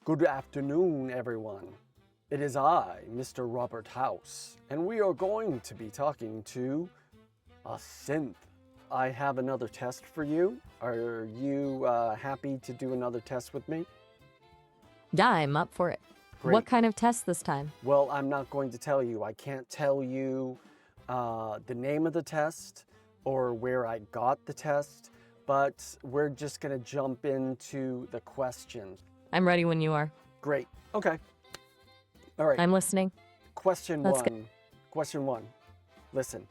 Good afternoon, everyone. It is I, Mr. Robert House, and we are going to be talking to a synth. I have another test for you. Are you happy to do another test with me? Yeah, I'm up for it. Great. What kind of test this time? Well, I'm not going to tell you. I can't tell you the name of the test or where I got the test, but we're just going to jump into the questions. I'm ready when you are. Great. Okay. All right. I'm listening. Question Let's one. Question one. Listen.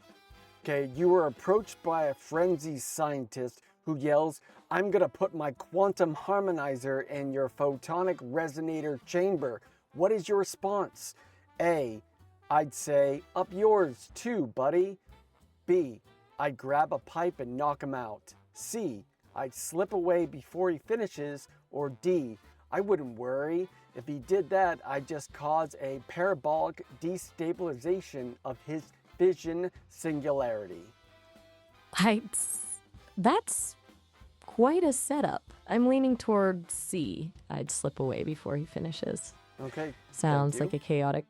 Okay, you were approached by a frenzied scientist who yells, "I'm gonna put my quantum harmonizer in your photonic resonator chamber." What is your response? A, I'd say, "Up yours too, buddy." B, I'd grab a pipe and knock him out. C, I'd slip away before he finishes. Or D, I wouldn't worry. If he did that, I'd just cause a parabolic destabilization of his vision singularity. That's quite a setup. I'm leaning toward C. I'd slip away before he finishes. Okay. Sounds like a chaotic.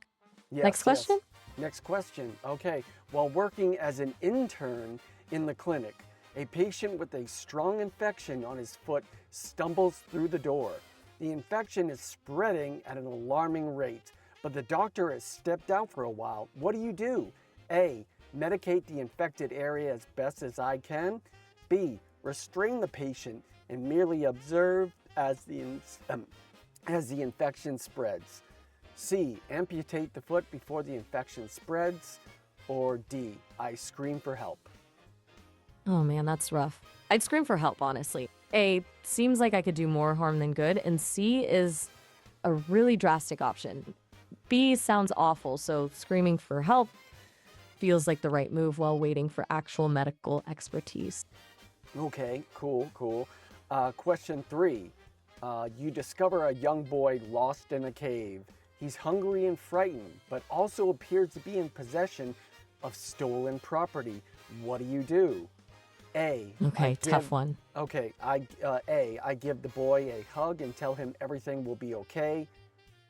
Yes, Next question? Yes. Next question. Okay. While working as an intern in the clinic, a patient with a strong infection on his foot stumbles through the door. The infection is spreading at an alarming rate, but the doctor has stepped out for a while. What do you do? A, medicate the infected area as best as I can. B, restrain the patient and merely observe as the infection spreads. C, amputate the foot before the infection spreads. Or D, I scream for help. Oh man, that's rough. I'd scream for help, honestly. A, seems like I could do more harm than good, and C is a really drastic option. B sounds awful, so screaming for help feels like the right move while waiting for actual medical expertise. Okay, cool. Question 3. You discover a young boy lost in a cave. He's hungry and frightened, but also appears to be in possession of stolen property. What do? A. Okay, tough one. Okay, A. I give the boy a hug and tell him everything will be okay.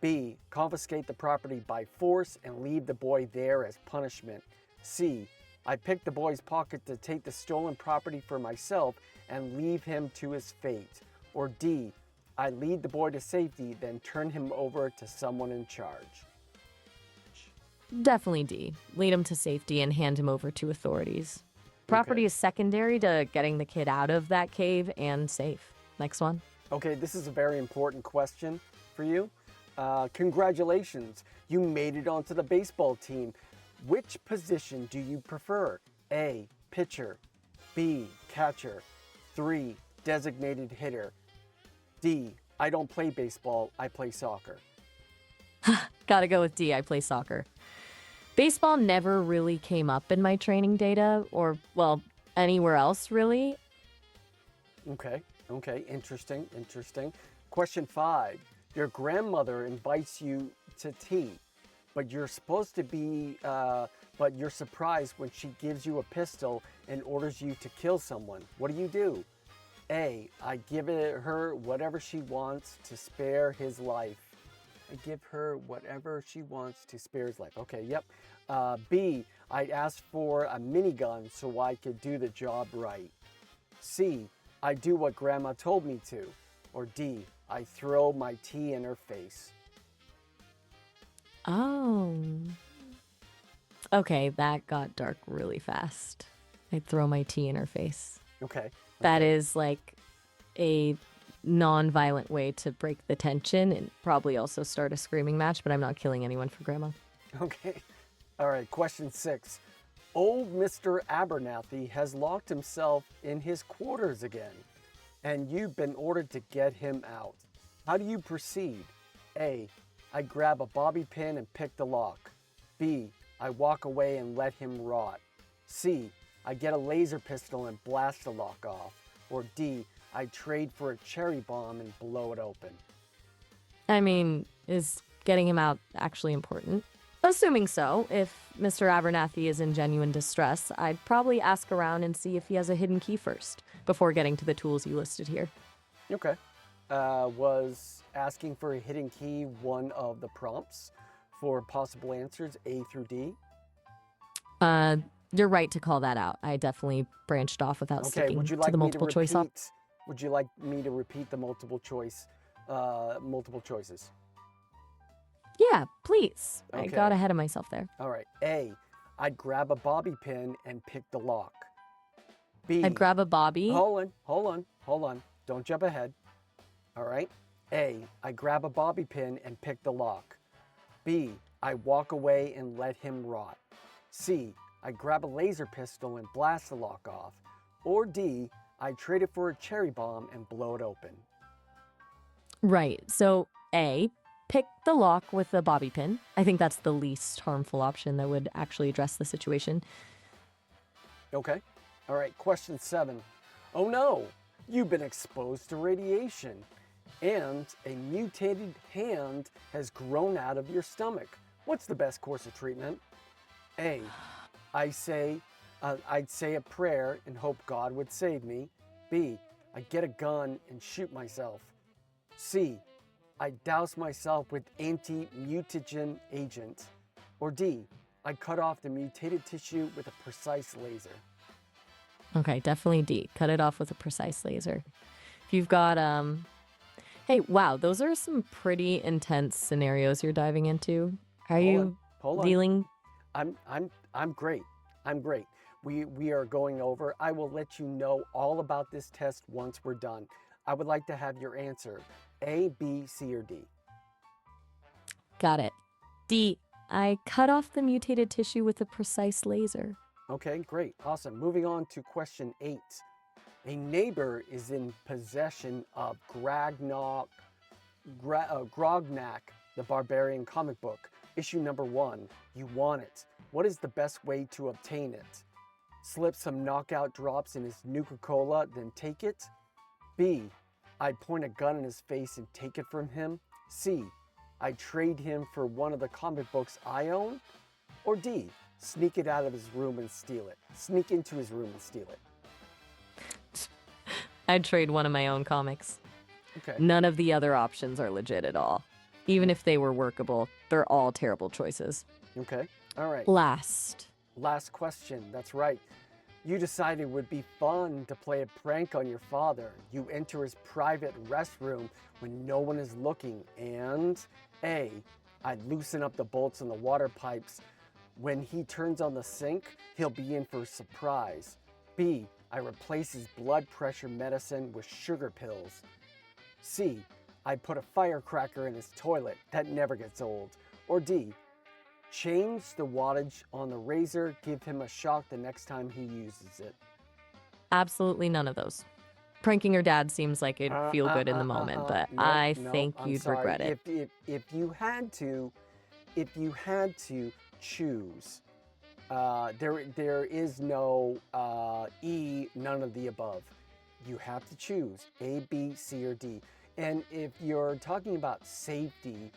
B. Confiscate the property by force and leave the boy there as punishment. C. I pick the boy's pocket to take the stolen property for myself and leave him to his fate. Or D. I lead the boy to safety, then turn him over to someone in charge. Definitely D. Lead him to safety and hand him over to authorities. Property is secondary to getting the kid out of that cave and safe. Next one. Okay, this is a very important question for you. Congratulations, you made it onto the baseball team. Which position do you prefer? A, pitcher. B, catcher. 3, designated hitter. D, I don't play baseball, I play soccer. Gotta go with D. I play soccer. Baseball never really came up in my training data or, well, anywhere else, really. Okay, interesting. Question 5. Your grandmother invites you to tea, but you're surprised when she gives you a pistol and orders you to kill someone. What do? A, I give her whatever she wants to spare his life. I give her whatever she wants to spare his life. Okay, yep. B, I'd ask for a minigun so I could do the job right. C, I do what Grandma told me to. Or D, I throw my tea in her face. Oh. Okay, that got dark really fast. I'd throw my tea in her face. Okay. That is like a non-violent way to break the tension and probably also start a screaming match, but I'm not killing anyone for Grandma. Okay. All right, question 6. Old Mr. Abernathy has locked himself in his quarters again, and you've been ordered to get him out. How do you proceed? A, I grab a bobby pin and pick the lock. B, I walk away and let him rot. C, I get a laser pistol and blast the lock off. Or D, I trade for a cherry bomb and blow it open. I mean, is getting him out actually important? Assuming so, if Mr. Abernathy is in genuine distress, I'd probably ask around and see if he has a hidden key first, before getting to the tools you listed here. Okay. Was asking for a hidden key one of the prompts for possible answers A through D? Uh, you're right to call that out. I definitely branched off without Okay, would sticking you to the like me to multiple choice op. repeat? Would you like me to repeat the multiple choices? Yeah, please. I got Okay. ahead of myself there. All right. A, I'd grab a bobby pin and pick the lock. I'd B, grab a bobby. hold on. Don't jump ahead. All right. A, I grab a bobby pin and pick the lock. B, I walk away and let him rot. C, I grab a laser pistol and blast the lock off. Or D, I trade it for a cherry bomb and blow it open. Right. So, A, pick the lock with a bobby pin. I think that's the least harmful option that would actually address the situation. Okay. All right. Question 7. Oh no, you've been exposed to radiation and a mutated hand has grown out of your stomach. What's the best course of treatment? A, I'd say a prayer and hope God would save me. B, I get a gun and shoot myself. C, I douse myself with anti-mutagen agent. Or D, I cut off the mutated tissue with a precise laser. Okay, definitely D. Cut it off with a precise laser. If you've got hey, wow, those are some pretty intense scenarios you're diving into. Are you Hold on. dealing? I'm great. I'm great. We are going over. I will let you know all about this test once we're done. I would like to have your answer. A, B, C, or D. Got it. D. I cut off the mutated tissue with a precise laser. Okay, great. Awesome. Moving on to question 8. A neighbor is in possession of Grognak, the Barbarian comic book. Issue number 1. You want it. What is the best way to obtain it? Slip some knockout drops in his Nuka-Cola, then take it? B, I point a gun in his face and take it from him? C, I trade him for one of the comic books I own? Or D, sneak it out of his room and steal it? Sneak into his room and steal it. I'd trade one of my own comics. Okay. None of the other options are legit at all. Even if they were workable, they're all terrible choices. Okay. All right. Last question. That's right. You decided it would be fun to play a prank on your father. You enter his private restroom when no one is looking and A, I'd loosen up the bolts on the water pipes. When he turns on the sink, he'll be in for a surprise. B, I replace his blood pressure medicine with sugar pills. C, I put a firecracker in his toilet. That never gets old. Or D, change the wattage on the razor, give him a shock the next time he uses it. absolutely none of those. Pranking your dad seems like it'd feel good in the moment, but I think you'd regret it. If you had to choose, there is no E, none of the above. You have to choose A, B, C, or D. And if you're talking about safety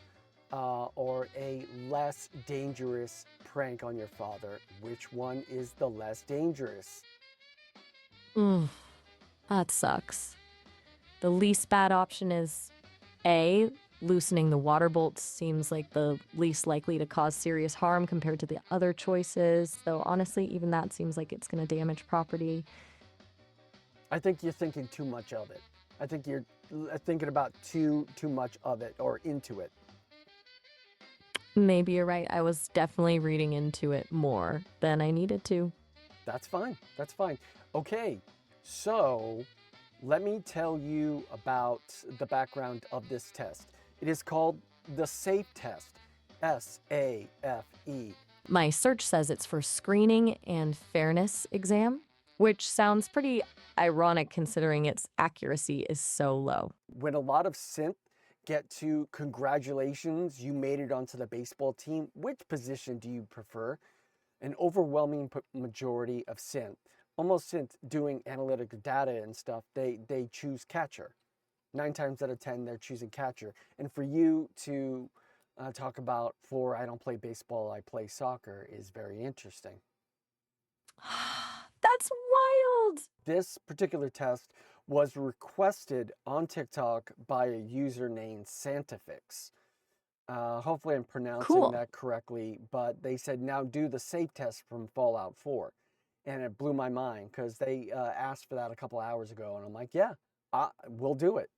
or a less dangerous prank on your father, which one is the less dangerous? That sucks. The least bad option is A, loosening the water bolts seems like the least likely to cause serious harm compared to the other choices, though honestly, even that seems like it's going to damage property. I think you're thinking too much of it. I think you're thinking about too much of it or into it. Maybe you're right. I was definitely reading into it more than I needed to. That's fine. That's fine. Okay, so let me tell you about the background of this test. It is called the S.A.F.E test. S-A-F-E. My search says it's for screening and fairness exam, which sounds pretty ironic considering its accuracy is so low. When a lot of synth get to congratulations, you made it onto the baseball team, which position do you prefer? An overwhelming majority of synth, almost synth doing analytic data and stuff, they choose catcher. 9 times out of 10, they're choosing catcher. And for you to talk about, for I don't play baseball, I play soccer, is very interesting. That's wild. This particular test was requested on TikTok by a user named Santafix. Hopefully I'm pronouncing Cool. that correctly, but they said, now do the safe test from Fallout 4. And it blew my mind because they asked for that a couple hours ago. And I'm like, yeah, we'll do it.